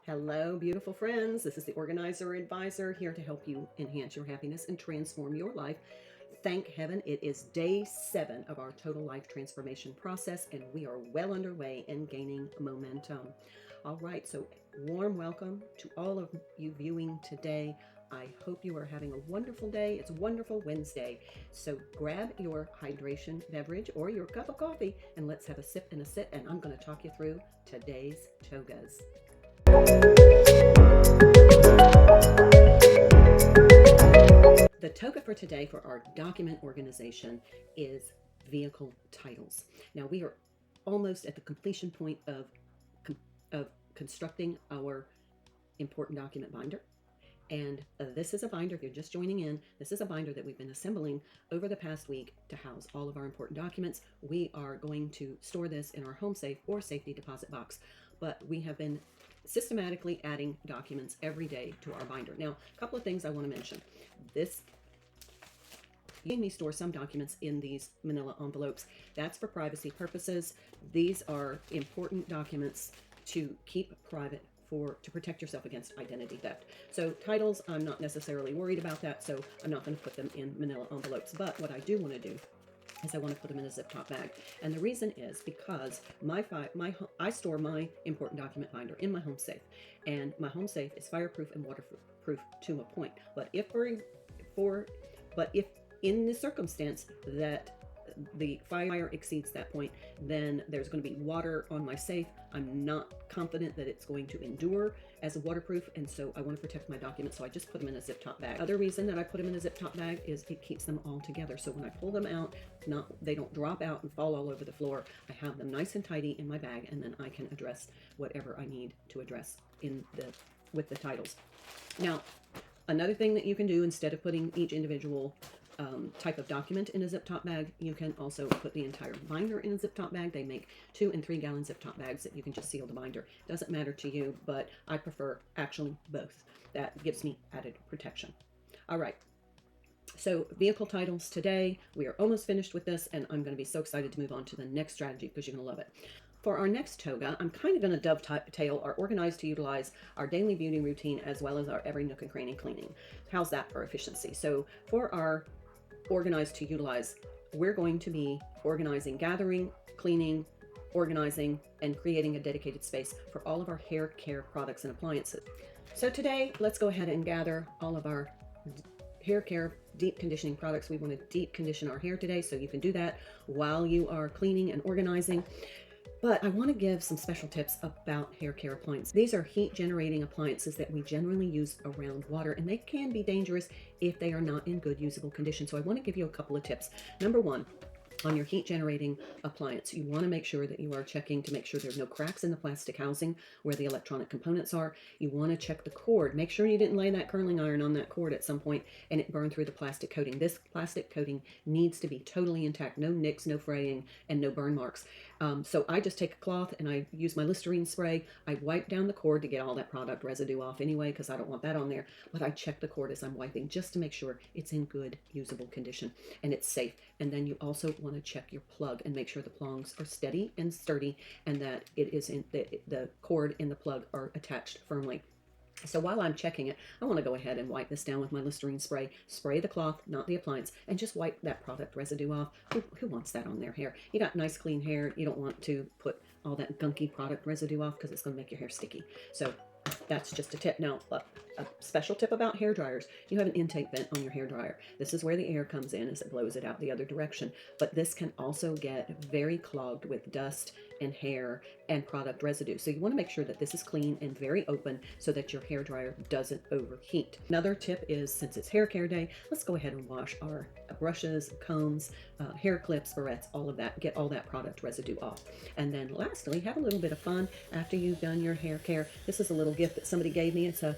Hello, beautiful friends. This is the Organizer Advisor here to help you enhance your happiness and transform your life. Thank heaven it is day 7 of our total life transformation process, and we are well underway and gaining momentum. All right, so warm welcome to all of you viewing today. I hope you are having a wonderful day. It's a wonderful Wednesday. So grab your hydration beverage or your cup of coffee and let's have a sip and a sit, and I'm going to talk you through today's TOGAs. The TOGA for today for our document organization is vehicle titles. Now we are almost at the completion point of constructing our important document binder. And this is a binder, if you're just joining in, this is a binder that we've been assembling over the past week to house all of our important documents. We are going to store this in our home safe or safety deposit box, but we have been systematically adding documents every day to our binder. Now, a couple of things I want to mention. You may store some documents in these manila envelopes. That's for privacy purposes. These are important documents to keep private to protect yourself against identity theft. So titles, I'm not necessarily worried about that, so I'm not going to put them in manila envelopes. But what I do want to do is I want to put them in a zip top bag. And the reason is because I store my important document binder in my home safe, and my home safe is fireproof and waterproof to a point. But if in the circumstance that the fire exceeds that point, then there's going to be water on my safe. I'm not confident that it's going to endure as a waterproof, and so I want to protect my documents, so I just put them in a zip top bag. Other reason that I put them in a zip top bag is it keeps them all together, so when I pull them out, they don't drop out and fall all over the floor. I have them nice and tidy in my bag, and then I can address whatever I need to address with the titles. Now, another thing that you can do, instead of putting each individual type of document in a zip top bag, you can also put the entire binder in a zip top bag. They make 2 and 3 gallon zip top bags that you can just seal the binder. Doesn't matter to you, but I prefer actually both. That gives me added protection. All right. So vehicle titles today, we are almost finished with this, and I'm going to be so excited to move on to the next strategy because you're going to love it. For our next TOGA, I'm kind of going to dovetail our organized to utilize our daily beauty routine as well as our every nook and cranny cleaning. How's that for efficiency? So for our organized to utilize, we're going to be organizing, gathering, cleaning, organizing, and creating a dedicated space for all of our hair care products and appliances. So today, let's go ahead and gather all of our hair care deep conditioning products. We want to deep condition our hair today, so you can do that while you are cleaning and organizing. But I want to give some special tips about hair care appliances. These are heat generating appliances that we generally use around water, and they can be dangerous if they are not in good usable condition. So I want to give you a couple of tips. Number one, on your heat generating appliance, you want to make sure that you are checking to make sure there's no cracks in the plastic housing where the electronic components are. You want to check the cord. Make sure you didn't lay that curling iron on that cord at some point and it burned through the plastic coating. This plastic coating needs to be totally intact. No nicks, no fraying, and no burn marks. So I just take a cloth and I use my Listerine spray. I wipe down the cord to get all that product residue off anyway, because I don't want that on there. But I check the cord as I'm wiping just to make sure it's in good usable condition and it's safe. And then you also want to check your plug and make sure the plugs are steady and sturdy, and that it is in the cord and the plug are attached firmly. So while I'm checking it, I want to go ahead and wipe this down with my Listerine spray. Spray the cloth, not the appliance, and just wipe that product residue off. Who wants that on their hair? You got nice clean hair. You don't want to put all that gunky product residue off because it's going to make your hair sticky. So that's just a tip. Now, a special tip about hair dryers. You have an intake vent on your hair dryer. This is where the air comes in as it blows it out the other direction. But this can also get very clogged with dust and hair and product residue. So you want to make sure that this is clean and very open so that your hair dryer doesn't overheat. Another tip is, since it's hair care day, let's go ahead and wash our brushes, combs, hair clips, barrettes, all of that. Get all that product residue off. And then lastly, have a little bit of fun after you've done your hair care. This is a little gift that somebody gave me. It's a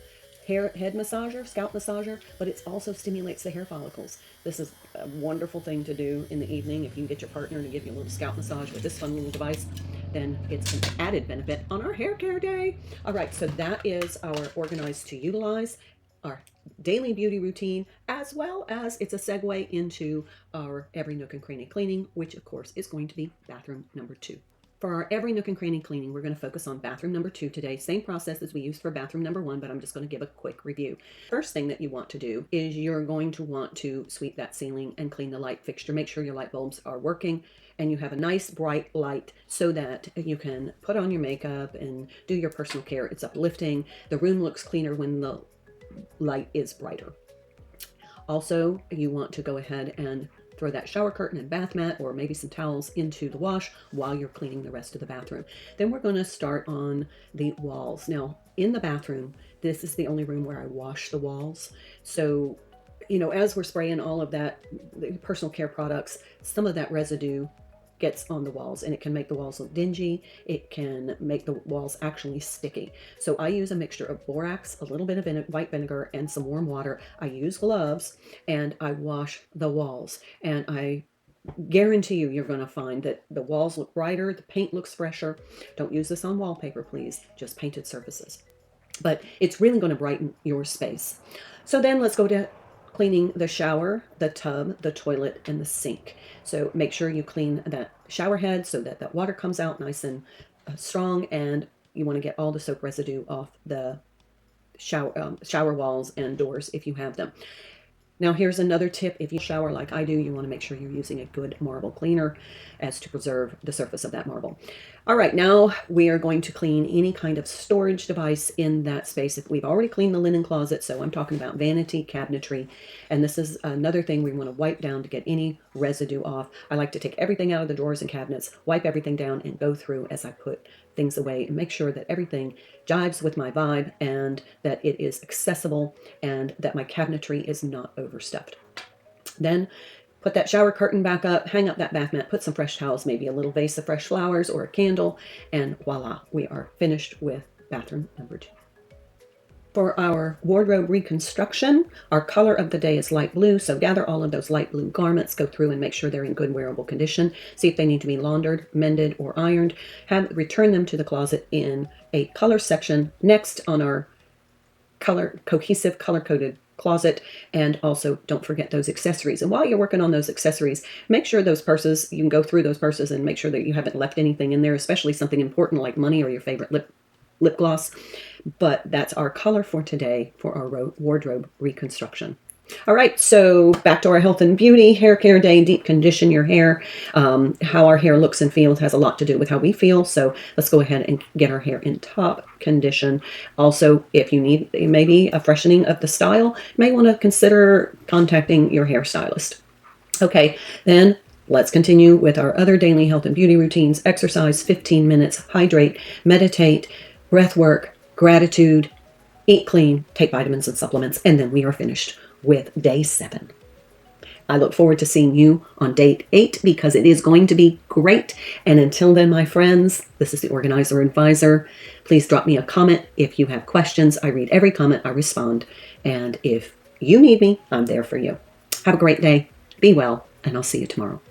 head massager, scalp massager, but it also stimulates the hair follicles. This is a wonderful thing to do in the evening. If you can get your partner to give you a little scalp massage with this fun little device, then it's an added benefit on our hair care day. All right, so that is our organized to utilize, our daily beauty routine, as well as it's a segue into our every nook and cranny cleaning, which of course is going to be bathroom number 2. For our every nook and cranny cleaning, we're going to focus on bathroom number 2 today. Same process as we used for bathroom number 1, but I'm just going to give a quick review. First thing that you want to do is you're going to want to sweep that ceiling and clean the light fixture. Make sure your light bulbs are working and you have a nice bright light so that you can put on your makeup and do your personal care. It's uplifting. The room looks cleaner when the light is brighter. Also, you want to go ahead and throw that shower curtain and bath mat or maybe some towels into the wash while you're cleaning the rest of the bathroom. Then we're going to start on the walls. Now, in the bathroom, this is the only room where I wash the walls. So, as we're spraying all of that personal care products, some of that residue gets on the walls and it can make the walls look dingy. It can make the walls actually sticky. So I use a mixture of borax, a little bit of white vinegar, and some warm water. I use gloves and I wash the walls, and I guarantee you're going to find that the walls look brighter, the paint looks fresher. Don't use this on wallpaper, please, just painted surfaces. But it's really going to brighten your space. So then let's go to cleaning the shower, the tub, the toilet, and the sink. So make sure you clean that shower head so that that water comes out nice and strong, and you want to get all the soap residue off the shower walls and doors if you have them. Now here's another tip. If you shower like I do, you want to make sure you're using a good marble cleaner as to preserve the surface of that marble. All right, now we are going to clean any kind of storage device in that space. If we've already cleaned the linen closet, so I'm talking about vanity, cabinetry, and this is another thing we want to wipe down to get any residue off. I like to take everything out of the drawers and cabinets, wipe everything down, and go through as I put things away and make sure that everything jives with my vibe and that it is accessible and that my cabinetry is not overstuffed. Then put that shower curtain back up, hang up that bath mat, put some fresh towels, maybe a little vase of fresh flowers or a candle, and voila, we are finished with bathroom number 2. For our wardrobe reconstruction, our color of the day is light blue, so gather all of those light blue garments, go through and make sure they're in good wearable condition, see if they need to be laundered, mended, or ironed, return them to the closet in a color section next on our cohesive color-coded closet. And also don't forget those accessories. And while you're working on those accessories, make sure those purses, you can go through those purses and make sure that you haven't left anything in there, especially something important like money or your favorite lip gloss. But that's our color for today for our wardrobe reconstruction. All right, so back to our health and beauty, hair care day, deep condition your hair. How our hair looks and feels has a lot to do with how we feel. So let's go ahead and get our hair in top condition. Also, if you need maybe a freshening of the style, you may want to consider contacting your hairstylist. Okay, then let's continue with our other daily health and beauty routines. Exercise 15 minutes, hydrate, meditate, breath work, gratitude, eat clean, take vitamins and supplements, and then we are finished with day 7. I look forward to seeing you on day 8 because it is going to be great. And until then, my friends, this is the Organizer Advisor. Please drop me a comment if you have questions. I read every comment, I respond. And if you need me, I'm there for you. Have a great day. Be well, and I'll see you tomorrow.